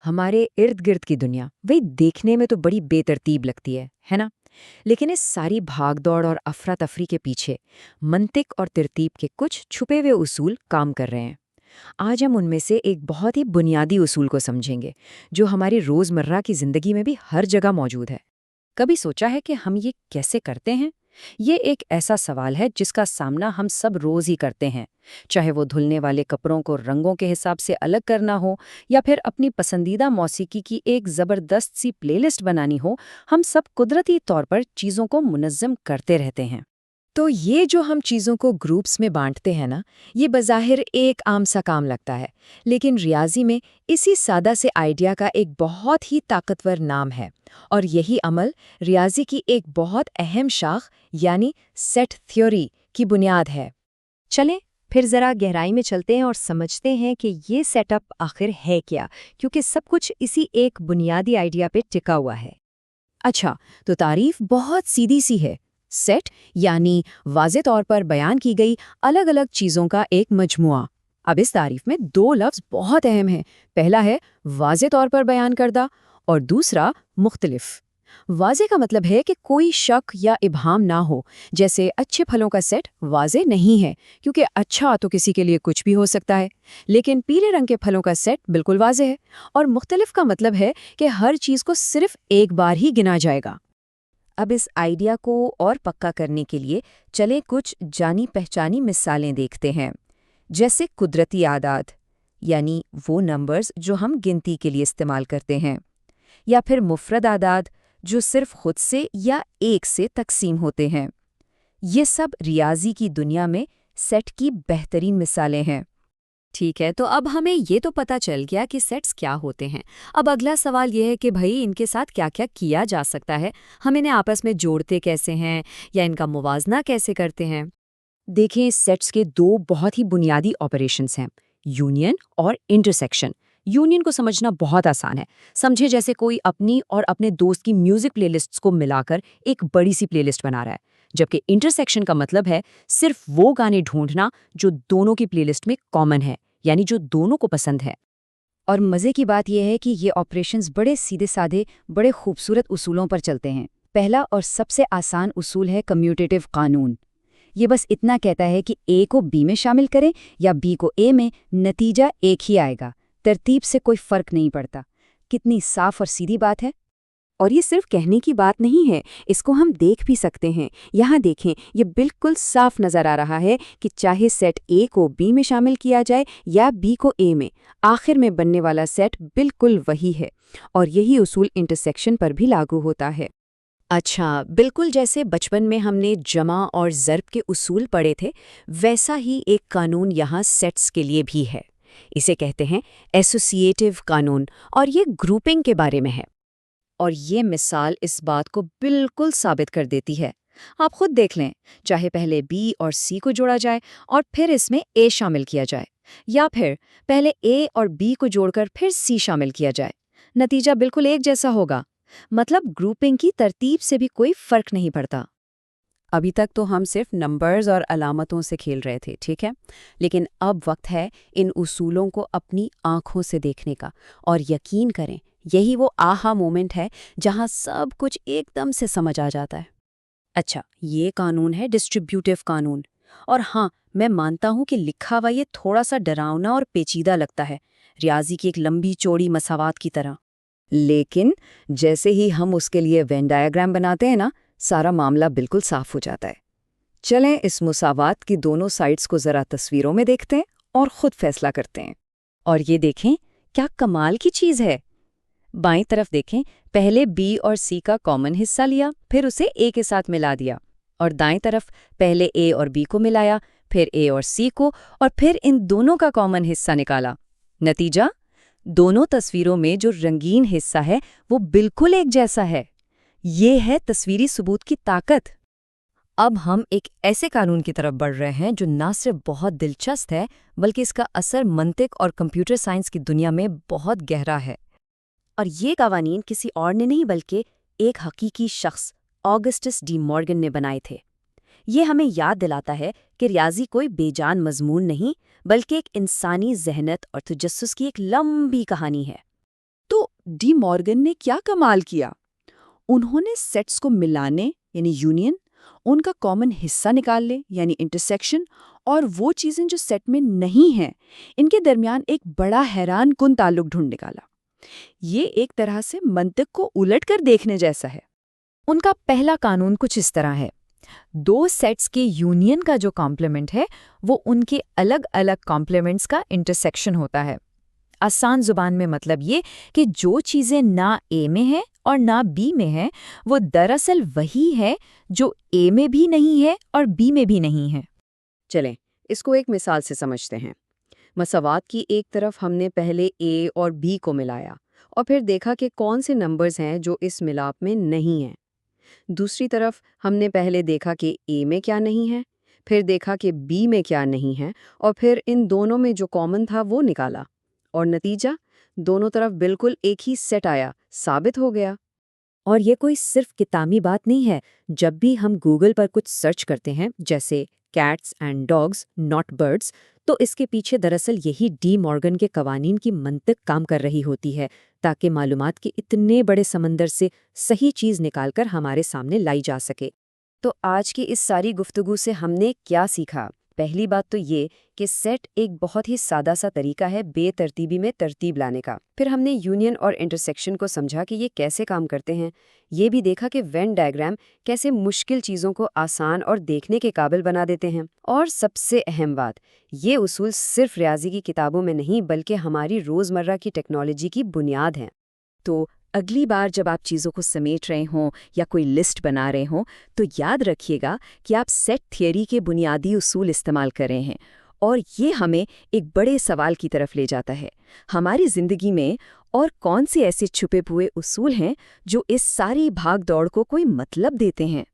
हमारे इर्द गिर्द की दुनिया वही देखने में तो बड़ी बेतरतीब लगती है ना। लेकिन इस सारी भागदौड़ और अफरा तफरी के पीछे मंतिक और तरतीब के कुछ छुपे हुए उसूल काम कर रहे हैं। आज हम उनमें से एक बहुत ही बुनियादी उसूल को समझेंगे, जो हमारी रोज़मर्रा की ज़िंदगी में भी हर जगह मौजूद है। कभी सोचा है कि हम ये कैसे करते हैं? ये एक ऐसा सवाल है जिसका सामना हम सब रोज ही करते हैं। चाहे वो धुलने वाले कपड़ों को रंगों के हिसाब से अलग करना हो या फिर अपनी पसंदीदा मौसीकी की एक ज़बरदस्त सी प्लेलिस्ट बनानी हो, हम सब कुदरती तौर पर चीज़ों को मुनज़्ज़म करते रहते हैं। तो ये जो हम चीज़ों को ग्रुप्स में बांटते हैं ना, ये बज़ाहिर एक आम सा काम लगता है, लेकिन रियाजी में इसी सादा से आइडिया का एक बहुत ही ताकतवर नाम है। और यही अमल रियाजी की एक बहुत अहम शाख यानी सेट थ्योरी की बुनियाद है। चलें फिर ज़रा गहराई में चलते हैं और समझते हैं कि ये सेटअप आखिर है क्या, क्योंकि सब कुछ इसी एक बुनियादी आइडिया पे टिका हुआ है। अच्छा, तो तारीफ बहुत सीधी सी है। सेट यानी वाज़े तौर पर बयान की गई अलग अलग चीज़ों का एक मजमुआ। अब इस तारीफ में दो लफ्ज़ बहुत अहम हैं। पहला है वाज़े तौर पर बयान करदा और दूसरा मुख्तलिफ। वाज़े का मतलब है कि कोई शक या इबहाम ना हो, जैसे अच्छे फलों का सेट वाज़े नहीं है, क्योंकि अच्छा तो किसी के लिए कुछ भी हो सकता है, लेकिन पीले रंग के फलों का सेट बिल्कुल वाज़े है। और मुख्तलिफ का मतलब है कि हर चीज़ को सिर्फ एक बार ही गिना जाएगा। अब इस आइडिया को और पक्का करने के लिए चलें कुछ जानी पहचानी मिसालें देखते हैं। जैसे कुदरती आदात, यानी वो नंबर्स जो हम गिनती के लिए इस्तेमाल करते हैं, या फिर मुफरद आदाद जो सिर्फ खुद से या एक से तकसीम होते हैं। ये सब रियाजी की दुनिया में सेट की बेहतरीन मिसालें हैं। ठीक है, तो अब हमें ये तो पता चल गया कि सेट्स क्या होते हैं। अब अगला सवाल ये है कि भाई इनके साथ क्या क्या किया जा सकता है। हम इन्हें आपस में जोड़ते कैसे हैं या इनका मुवाजना कैसे करते हैं? देखें, सेट्स के दो बहुत ही बुनियादी ऑपरेशंस हैं, यूनियन और इंटरसेक्शन। यूनियन को समझना बहुत आसान है। समझे जैसे कोई अपनी और अपने दोस्त की म्यूजिक प्लेलिस्ट्स को मिलाकर एक बड़ी सी प्लेलिस्ट बना रहा है। जबकि इंटरसेक्शन का मतलब है सिर्फ वो गाने ढूंढना जो दोनों की प्लेलिस्ट में कॉमन है, यानी जो दोनों को पसंद है। और मज़े की बात यह है कि ये ऑपरेशंस बड़े सीधे साधे, बड़े खूबसूरत उसूलों पर चलते हैं। पहला और सबसे आसान उसूल है कम्यूटेटिव कानून। ये बस इतना कहता है कि ए को बी में शामिल करें या बी को ए में, नतीजा एक ही आएगा। तरतीब से कोई फर्क नहीं पड़ता। कितनी साफ और सीधी बात है। और ये सिर्फ कहने की बात नहीं है, इसको हम देख भी सकते हैं। यहाँ देखें, ये बिल्कुल साफ नज़र आ रहा है कि चाहे सेट ए को बी में शामिल किया जाए या बी को ए में, आखिर में बनने वाला सेट बिल्कुल वही है। और यही उसूल इंटरसेक्शन पर भी लागू होता है। अच्छा, बिल्कुल जैसे बचपन में हमने जमा और ज़र्ब के उसूल पढ़े थे, वैसा ही एक कानून यहाँ सेट्स के लिए भी है। इसे कहते हैं एसोसिएटिव कानून, और ये ग्रुपिंग के बारे में है। और ये मिसाल इस बात को बिल्कुल साबित कर देती है। आप खुद देख लें, चाहे पहले बी और सी को जोड़ा जाए और फिर इसमें ए शामिल किया जाए, या फिर पहले ए और बी को जोड़कर फिर सी शामिल किया जाए, नतीजा बिल्कुल एक जैसा होगा। मतलब ग्रुपिंग की तरतीब से भी कोई फर्क नहीं पड़ता। अभी तक तो हम सिर्फ नंबर्स और अलामतों से खेल रहे थे, ठीक है, लेकिन अब वक्त है इन उसूलों को अपनी आंखों से देखने का। और यकीन करें, यही वो आहा मोमेंट है जहां सब कुछ एकदम से समझ आ जाता है। अच्छा, ये कानून है डिस्ट्रीब्यूटिव कानून। और हाँ, मैं मानता हूं कि लिखा हुआ ये थोड़ा सा डरावना और पेचीदा लगता है, रियाजी की एक लंबी चौड़ी मसावात की तरह। लेकिन जैसे ही हम उसके लिए वेन डायग्राम बनाते हैं ना, सारा मामला बिल्कुल साफ हो जाता है। चलें इस मुसावात की दोनों साइड्स को ज़रा तस्वीरों में देखते हैं और खुद फैसला करते हैं। और ये देखें, क्या कमाल की चीज़ है। बाईं तरफ देखें, पहले बी और सी का कॉमन हिस्सा लिया, फिर उसे ए के साथ मिला दिया। और दाईं तरफ पहले ए और बी को मिलाया, फिर ए और सी को, और फिर इन दोनों का कॉमन हिस्सा निकाला। नतीजा, दोनों तस्वीरों में जो रंगीन हिस्सा है वो बिल्कुल एक जैसा है। ये है तस्वीरी सबूत की ताकत। अब हम एक ऐसे कानून की तरफ बढ़ रहे हैं जो ना सिर्फ बहुत दिलचस्प है, बल्कि इसका असर मंतिक और कंप्यूटर साइंस की दुनिया में बहुत गहरा है। और ये कवानीन किसी और ने नहीं बल्कि एक हकीकी शख्स ऑगस्टस डी मॉर्गन ने बनाए थे। ये हमें याद दिलाता है कि रियाजी कोई बेजान मजमून नहीं, बल्कि एक इंसानी जहनत और तजस्सुस की एक लंबी कहानी है। तो डी मॉर्गन ने क्या कमाल किया, उन्होंने सेट्स को मिलाने यानी यूनियन, उनका कॉमन हिस्सा निकाल ले यानी इंटरसेक्शन, और वो चीज़ें जो सेट में नहीं हैं इनके दरमियान एक बड़ा हैरान कुन ताल्लुक ढूंढ निकाला। ये एक तरह से मंतिक को उलट कर देखने जैसा है। उनका पहला कानून कुछ इस तरह है, दो सेट्स के यूनियन का जो कॉम्प्लीमेंट है वो उनके अलग अलग कॉम्प्लीमेंट्स का इंटरसेक्शन होता है। आसान जुबान में मतलब ये कि जो चीज़ें ना ए में हैं और ना बी में हैं वो दरअसल वही है जो ए में भी नहीं है और बी में भी नहीं है। चलें, इसको एक मिसाल से समझते हैं। मसवात की एक तरफ हमने पहले ए और बी को मिलाया और फिर देखा कि कौन से नंबर्स हैं जो इस मिलाप में नहीं हैं। दूसरी तरफ हमने पहले देखा कि ए में क्या नहीं है, फिर देखा कि बी में क्या नहीं है, और फिर इन दोनों में जो कॉमन था वो निकाला, और नतीजा दोनों तरफ बिल्कुल एक ही सेट आया, साबित हो गया। और ये कोई सिर्फ किताबी बात नहीं है। जब भी हम गूगल पर कुछ सर्च करते हैं जैसे cats and dogs not birds, तो इसके पीछे दरअसल यही डी मॉर्गन के कवानीन की मंतिक काम कर रही होती है, ताकि मालूमात के इतने बड़े समंदर से सही चीज़ निकालकर हमारे सामने लाई जा सके। तो आज की इस सारी गुफ्तगू से हमने क्या सीखा? पहली बात तो ये कि सेट एक बहुत ही सादा सा तरीका है बेतरतीबी में तरतीब लाने का। फिर हमने यूनियन और इंटरसेक्शन को समझा कि ये कैसे काम करते हैं। ये भी देखा कि वेन डायग्राम कैसे मुश्किल चीज़ों को आसान और देखने के काबिल बना देते हैं। और सबसे अहम बात, ये उसूल सिर्फ रियाजी की किताबों में नहीं बल्कि हमारी रोज़मर्रा की टेक्नोलॉजी की बुनियाद हैं। तो अगली बार जब आप चीज़ों को समेट रहे हों या कोई लिस्ट बना रहे हों तो याद रखिएगा कि आप सेट थियरी के बुनियादी उसूल इस्तेमाल कर रहे हैं। और ये हमें एक बड़े सवाल की तरफ ले जाता है, हमारी ज़िंदगी में और कौन से ऐसे छुपे हुए उसूल हैं जो इस सारी भाग दौड़ को कोई मतलब देते हैं।